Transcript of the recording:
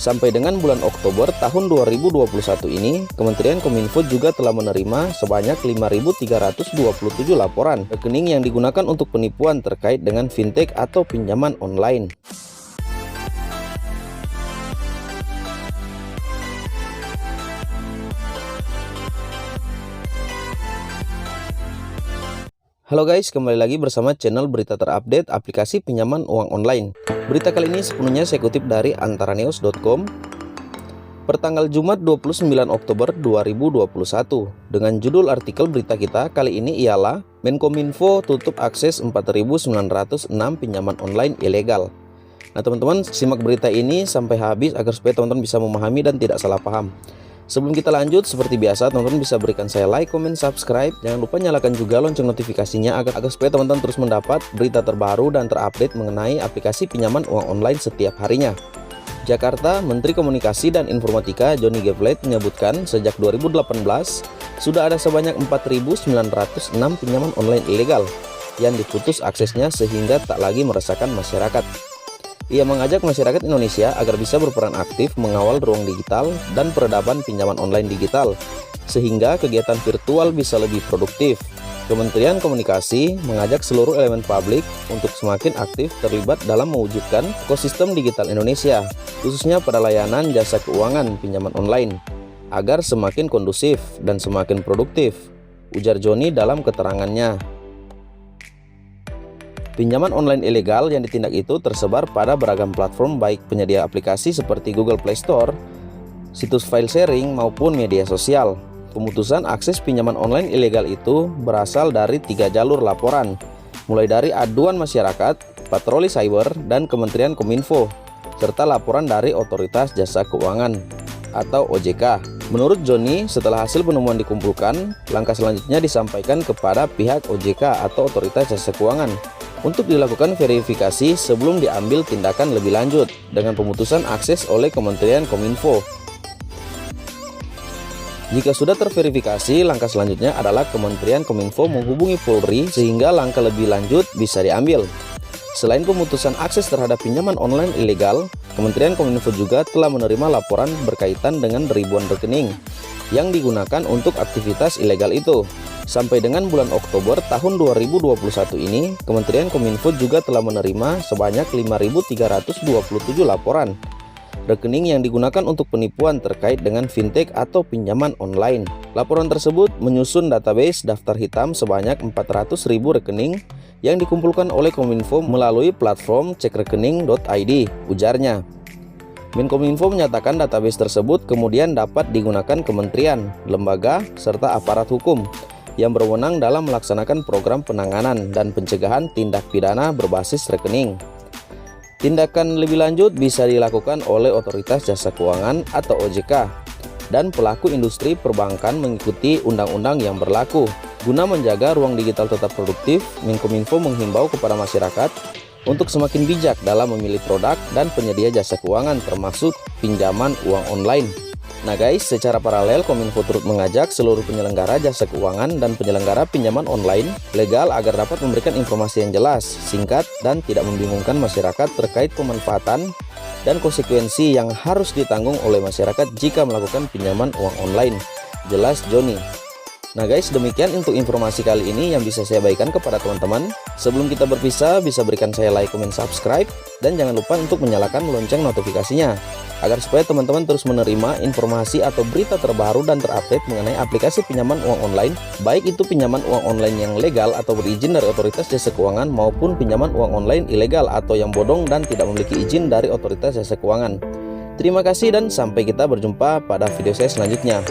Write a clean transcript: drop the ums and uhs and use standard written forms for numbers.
Sampai dengan bulan Oktober tahun 2021 ini, Kementerian Kominfo juga telah menerima sebanyak 5.327 laporan rekening yang digunakan untuk penipuan terkait dengan fintech atau pinjaman online. Halo guys, kembali lagi bersama channel berita terupdate aplikasi pinjaman uang online. Berita kali ini sepenuhnya saya kutip dari antaranews.com. Pertanggal Jumat 29 Oktober 2021. Dengan judul artikel berita kita kali ini ialah Menkominfo tutup akses 4.906 pinjaman online ilegal. Nah teman-teman, simak berita ini sampai habis agar supaya teman-teman bisa memahami dan tidak salah paham. Sebelum kita lanjut, seperti biasa teman-teman bisa berikan saya like, comment, subscribe. Jangan lupa nyalakan juga lonceng notifikasinya agar supaya teman-teman terus mendapat berita terbaru dan terupdate mengenai aplikasi pinjaman uang online setiap harinya. Jakarta, Menteri Komunikasi dan Informatika Johnny G. Plate menyebutkan sejak 2018 sudah ada sebanyak 4.906 pinjaman online ilegal yang diputus aksesnya sehingga tak lagi meresahkan masyarakat. Ia mengajak masyarakat Indonesia agar bisa berperan aktif mengawal ruang digital dan peradaban pinjaman online digital, sehingga kegiatan virtual bisa lebih produktif. Kementerian Komunikasi mengajak seluruh elemen publik untuk semakin aktif terlibat dalam mewujudkan ekosistem digital Indonesia, khususnya pada layanan jasa keuangan pinjaman online, agar semakin kondusif dan semakin produktif, ujar Johnny dalam keterangannya. Pinjaman online ilegal yang ditindak itu tersebar pada beragam platform baik penyedia aplikasi seperti Google Play Store, situs file sharing maupun media sosial. Pemutusan akses pinjaman online ilegal itu berasal dari 3 jalur laporan, mulai dari aduan masyarakat, patroli cyber, dan Kementerian Kominfo, serta laporan dari Otoritas Jasa Keuangan atau OJK. Menurut Johnny, setelah hasil penemuan dikumpulkan, langkah selanjutnya disampaikan kepada pihak OJK atau Otoritas Jasa Keuangan untuk dilakukan verifikasi sebelum diambil tindakan lebih lanjut dengan pemutusan akses oleh Kementerian Kominfo. Jika sudah terverifikasi, langkah selanjutnya adalah Kementerian Kominfo menghubungi Polri sehingga langkah lebih lanjut bisa diambil. Selain pemutusan akses terhadap pinjaman online ilegal, Kementerian Kominfo juga telah menerima laporan berkaitan dengan ribuan rekening yang digunakan untuk aktivitas ilegal itu. Sampai dengan bulan Oktober tahun 2021 ini, Kementerian Kominfo juga telah menerima sebanyak 5.327 laporan rekening yang digunakan untuk penipuan terkait dengan fintech atau pinjaman online. Laporan tersebut menyusun database daftar hitam sebanyak 400.000 rekening yang dikumpulkan oleh Kominfo melalui platform cekrekening.id, ujarnya. Menkominfo menyatakan database tersebut kemudian dapat digunakan kementerian, lembaga, serta aparat hukum yang berwenang dalam melaksanakan program penanganan dan pencegahan tindak pidana berbasis rekening. Tindakan lebih lanjut bisa dilakukan oleh Otoritas Jasa Keuangan atau OJK dan pelaku industri perbankan mengikuti undang-undang yang berlaku. Guna menjaga ruang digital tetap produktif, Menkominfo menghimbau kepada masyarakat untuk semakin bijak dalam memilih produk dan penyedia jasa keuangan termasuk pinjaman uang online. Nah guys, secara paralel Kominfo turut mengajak seluruh penyelenggara jasa keuangan dan penyelenggara pinjaman online legal agar dapat memberikan informasi yang jelas, singkat, dan tidak membingungkan masyarakat terkait pemanfaatan dan konsekuensi yang harus ditanggung oleh masyarakat jika melakukan pinjaman uang online. Jelas Johnny. Nah guys, demikian untuk informasi kali ini yang bisa saya bagikan kepada teman-teman. Sebelum kita berpisah, bisa berikan saya like, comment, subscribe, dan jangan lupa untuk menyalakan lonceng notifikasinya agar supaya teman-teman terus menerima informasi atau berita terbaru dan terupdate mengenai aplikasi pinjaman uang online, baik itu pinjaman uang online yang legal atau berizin dari Otoritas Jasa Keuangan maupun pinjaman uang online ilegal atau yang bodong dan tidak memiliki izin dari Otoritas Jasa Keuangan. Terima kasih dan sampai kita berjumpa pada video saya selanjutnya.